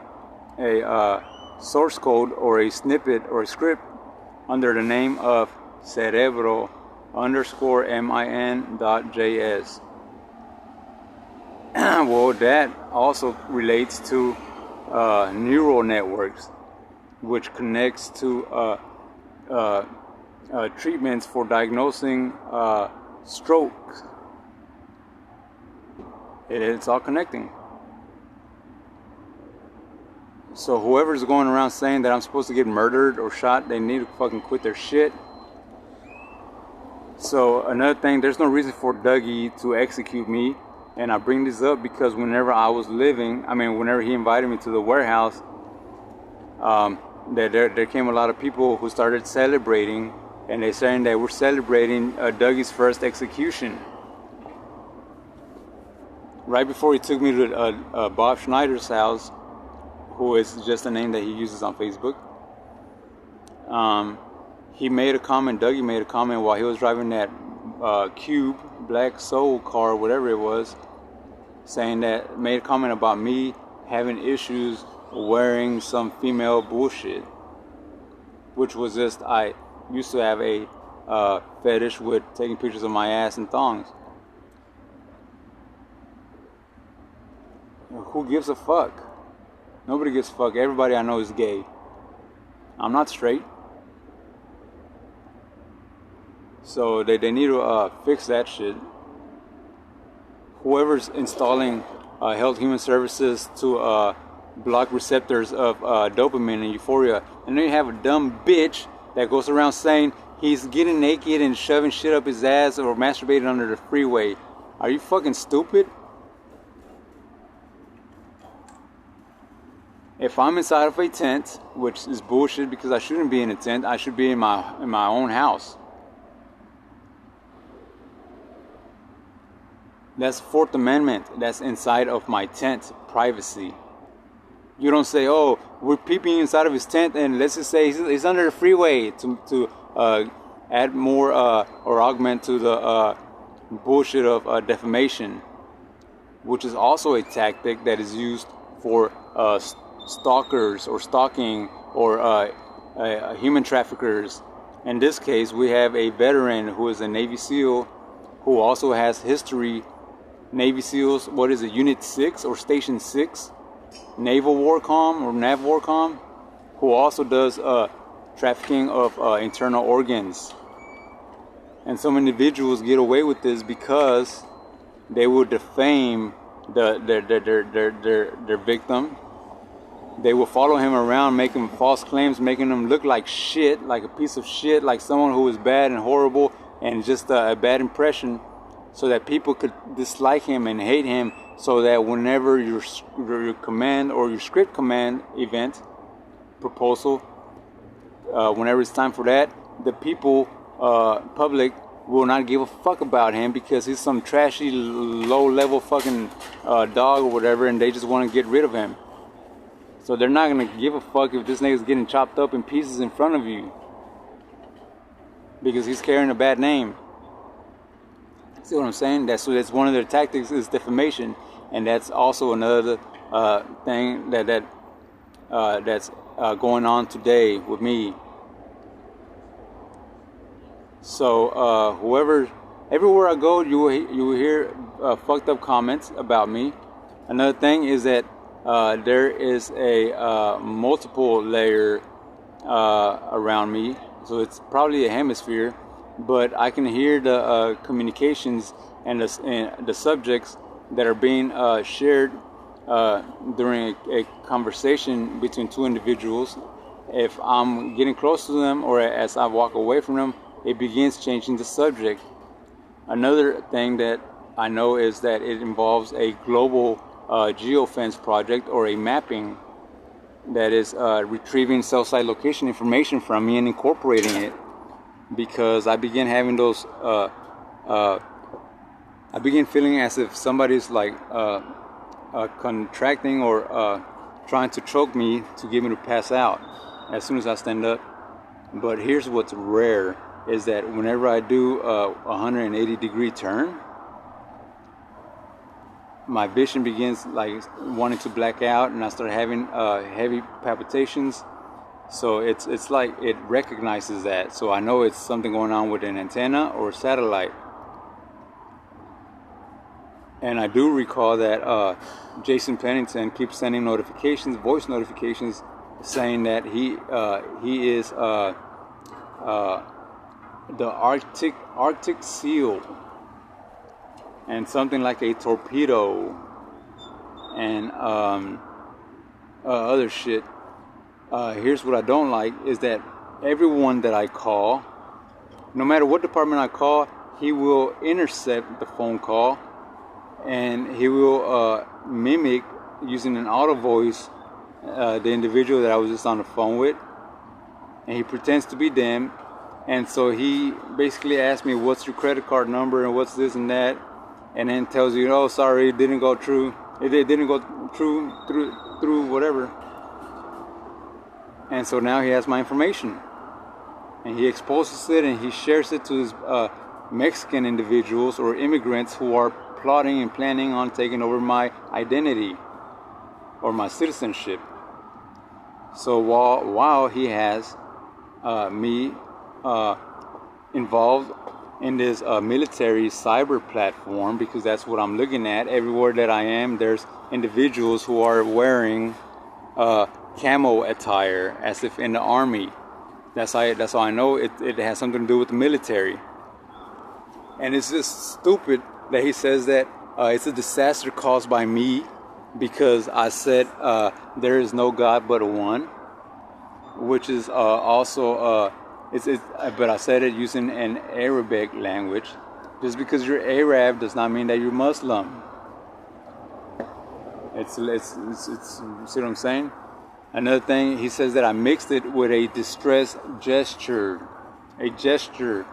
a source code or a snippet or a script under the name of cerebro_min.js. Well, that also relates to neural networks, which connects to treatments for diagnosing stroke. It's all connecting. So whoever's going around saying that I'm supposed to get murdered or shot, they need to fucking quit their shit. So another thing, there's no reason for Dougie to execute me. And I bring this up because whenever he invited me to the warehouse, there came a lot of people who started celebrating, and they're saying that we're celebrating Dougie's first execution. Right before he took me to Bob Schneider's house, who is just a name that he uses on Facebook, Dougie made a comment while he was driving that Cube Black Soul car, whatever it was, made a comment about me having issues wearing some female bullshit, which was just, I used to have a fetish with taking pictures of my ass and thongs. Who gives a fuck? Nobody gives a fuck. Everybody I know is gay. I'm not straight. So they need to fix that shit. Whoever's installing Health Human Services to block receptors of dopamine and euphoria, and then you have a dumb bitch that goes around saying he's getting naked and shoving shit up his ass or masturbating under the freeway. Are you fucking stupid? If I'm inside of a tent, which is bullshit because I shouldn't be in a tent, I should be in my own house. That's Fourth Amendment. That's inside of my tent, privacy. You don't say, oh, we're peeping inside of his tent, and let's just say he's under the freeway to add more or augment to the bullshit of defamation, which is also a tactic that is used for stalkers or stalking or human traffickers. In this case, we have a veteran who is a Navy SEAL who also has history. Navy SEALs, what is it, Unit 6 or Station 6? Naval Warcom or Nav Warcom, who also does trafficking of internal organs. And some individuals get away with this because they will defame their victim. They will follow him around, making false claims, making him look like shit, like a piece of shit, like someone who is bad and horrible and just a bad impression, so that people could dislike him and hate him, so that whenever your command or your script command event proposal, whenever it's time for that, the people, public, will not give a fuck about him because he's some trashy, low-level fucking dog or whatever, and they just want to get rid of him. So they're not going to give a fuck if this nigga's getting chopped up in pieces in front of you because he's carrying a bad name. See what I'm saying? That's one of their tactics, is defamation, and that's also another thing that's going on today with me. So everywhere I go, you will hear fucked up comments about me. Another thing is that there is a multiple layer around me. so it's probably a hemisphere, but I can hear the communications and the subjects that are being shared during a conversation between two individuals. If I'm getting close to them or as I walk away from them, it begins changing the subject. Another thing that I know is that it involves a global geofence project or a mapping that is retrieving cell site location information from me and incorporating it, because I begin having those I begin feeling as if somebody's like contracting or trying to choke me to get me to pass out as soon as I stand up. But here's what's rare is that whenever I do a 180-degree turn, my vision begins like wanting to black out, and I start having heavy palpitations. So it's like it recognizes that. So I know it's something going on with an antenna or a satellite. And I do recall that Jason Pennington keeps sending notifications, voice notifications, saying that he is the Arctic seal, and something like a torpedo, and other shit. Here's what I don't like is that everyone that I call, no matter what department I call, he will intercept the phone call, and he will mimic using an auto voice the individual that I was just on the phone with, and he pretends to be them. And so he basically asked me, what's your credit card number and what's this and that, and then tells you, oh, sorry, it didn't go through. It didn't go through whatever. And so now he has my information, and he exposes it and he shares it to his Mexican individuals or immigrants who are plotting and planning on taking over my identity or my citizenship. So while he has me involved in this military cyber platform, because that's what I'm looking at. Everywhere that I am, there's individuals who are wearing camo attire as if in the army. That's how I know it has something to do with the military. And it's just stupid that he says that it's a disaster caused by me because I said there is no God but one, which is also but I said it using an Arabic language. Just because you're Arab does not mean that you're Muslim. It's see what I'm saying? Another thing, he says that I mixed it with a distress gesture. A gesture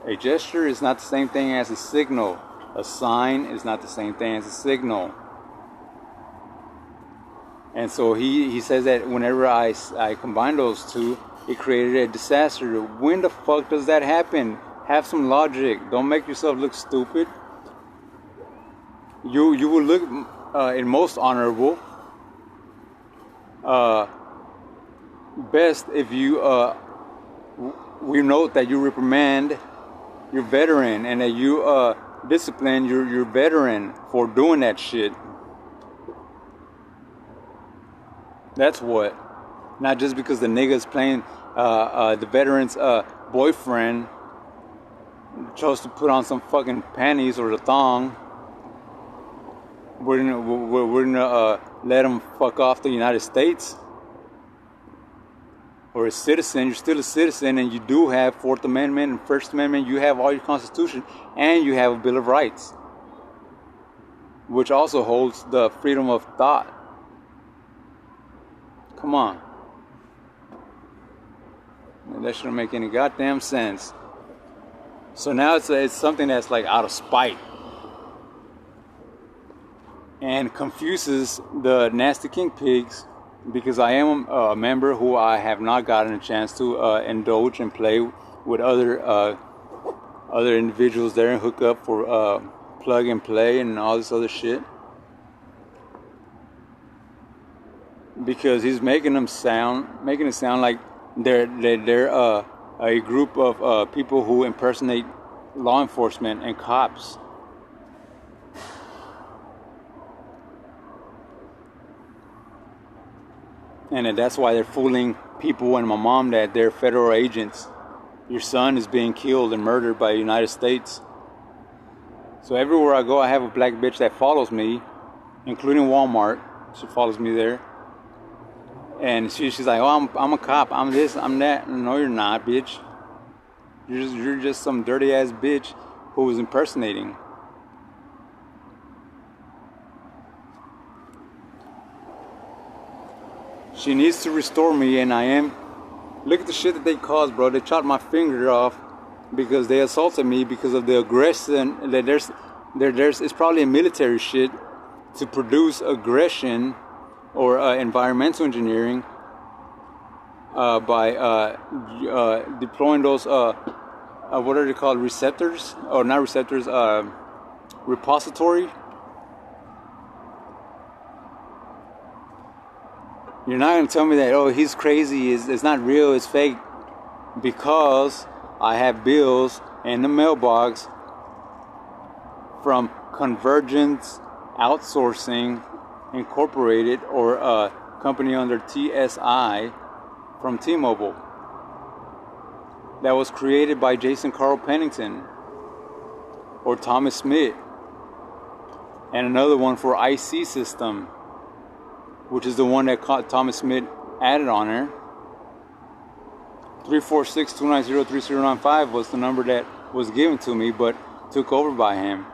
is not the same thing as a signal. A sign is not the same thing as a signal. And so he says that whenever I combine those two, it created a disaster. When the fuck does that happen? Have some logic. Don't make yourself look stupid. You will look in most honorable. Best if we note that you reprimand your veteran and that you discipline your veteran for doing that shit. That's what. Not just because the nigga's playing the veteran's boyfriend chose to put on some fucking panties or the thong. We're gonna let him fuck off the United States. Or a citizen, you're still a citizen, and you do have Fourth Amendment and First Amendment. You have all your Constitution, and you have a Bill of Rights, which also holds the freedom of thought. Come on. That shouldn't make any goddamn sense. So now it's something that's like out of spite and confuses the Nasty King Pigs, because I am a member who I have not gotten a chance to indulge and play with other individuals there and hook up for plug and play and all this other shit. Because he's making it sound like they're a group of people who impersonate law enforcement and cops. And that's why they're fooling people and my mom that they're federal agents. Your son is being killed and murdered by the United States. So everywhere I go, I have a black bitch that follows me, including Walmart. She follows me there. And she's like, oh, I'm a cop. I'm this, I'm that. No, you're not, bitch. You're just some dirty ass bitch who was impersonating. She needs to restore me, and I am. Look at the shit that they caused, bro. They chopped my finger off because they assaulted me because of the aggression. That there's it's probably a military shit to produce aggression or environmental engineering by deploying those what are they called, receptors, or not receptors, repository. You're not going to tell me that, oh, he's crazy, it's not real, it's fake, because I have bills in the mailbox from Convergence Outsourcing Incorporated, or a company under TSI, from T-Mobile, that was created by Jason Carl Pennington or Thomas Smith, and another one for IC System, which is the one that Thomas Smith added on there. 346-290-3095 was the number that was given to me, but took over by him.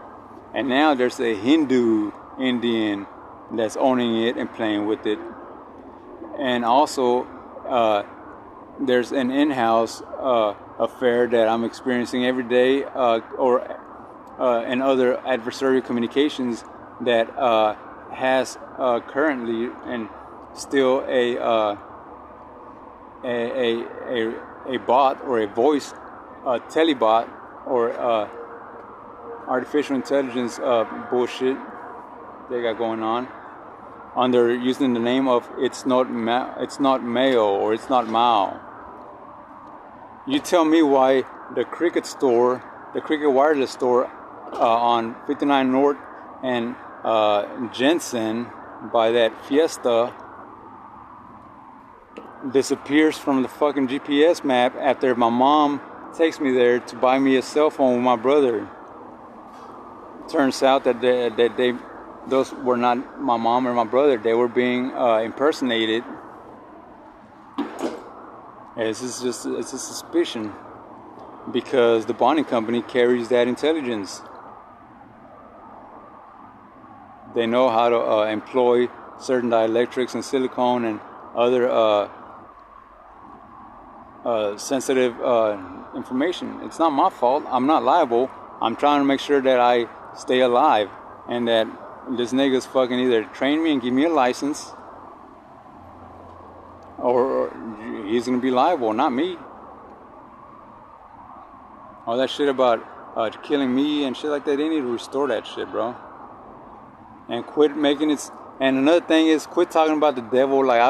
And now there's a Hindu Indian that's owning it and playing with it. And also, there's an in-house affair that I'm experiencing every day, and other adversarial communications that has currently and still a bot or a voice, telebot, or artificial intelligence bullshit they got going on under using the name of it's not Mayo or it's not Mao. You tell me why the Cricket wireless store on 59 North and Jensen by that Fiesta disappears from the fucking GPS map after my mom takes me there to buy me a cell phone with my brother. Turns out that those were not my mom or my brother. They were being impersonated. It's a suspicion because the bonding company carries that intelligence. They know how to employ certain dielectrics and silicone and other sensitive information. It's not my fault. I'm not liable. I'm trying to make sure that I stay alive and that this nigga's fucking either train me and give me a license, or he's gonna be liable, not me. All that shit about killing me and shit like that, they need to restore that shit, bro. And quit making it. And another thing is, quit talking about the devil. Like,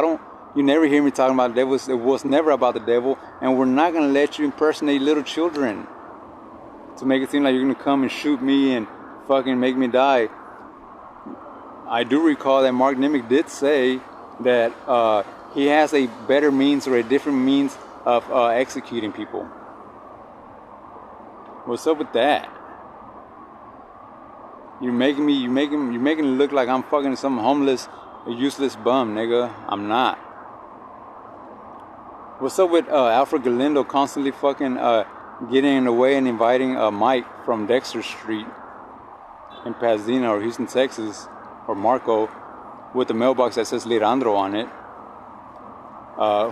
you never hear me talking about the devil. It was never about the devil. And we're not going to let you impersonate little children to make it seem like you're going to come and shoot me and fucking make me die. I do recall that Mark Nimick did say that he has a better means or a different means of executing people. What's up with that? You're making it look like I'm fucking some homeless, useless bum, nigga. I'm not. What's up with Alfred Galindo constantly fucking getting in the way and inviting Mike from Dexter Street in Pasadena or Houston, Texas, or Marco, with a mailbox that says Leandro on it,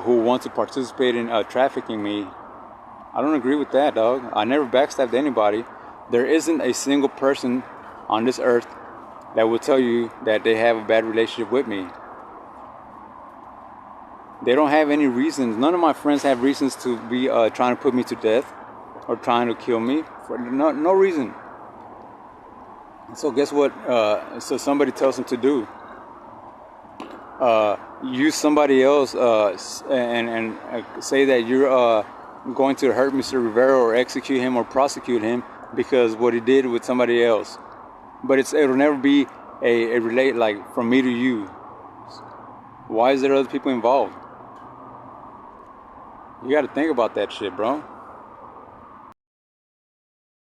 who wants to participate in trafficking me? I don't agree with that, dog. I never backstabbed anybody. There isn't a single person on this earth that will tell you that they have a bad relationship with me. They don't have any reasons. None of my friends have reasons to be trying to put me to death or trying to kill me for no reason. So guess what? So somebody tells them to do. Use somebody else and say that you're going to hurt Mr. Rivera or execute him or prosecute him because what he did with somebody else. But it'll never be a relate like from me to you. Why is there other people involved? You got to think about that shit, bro.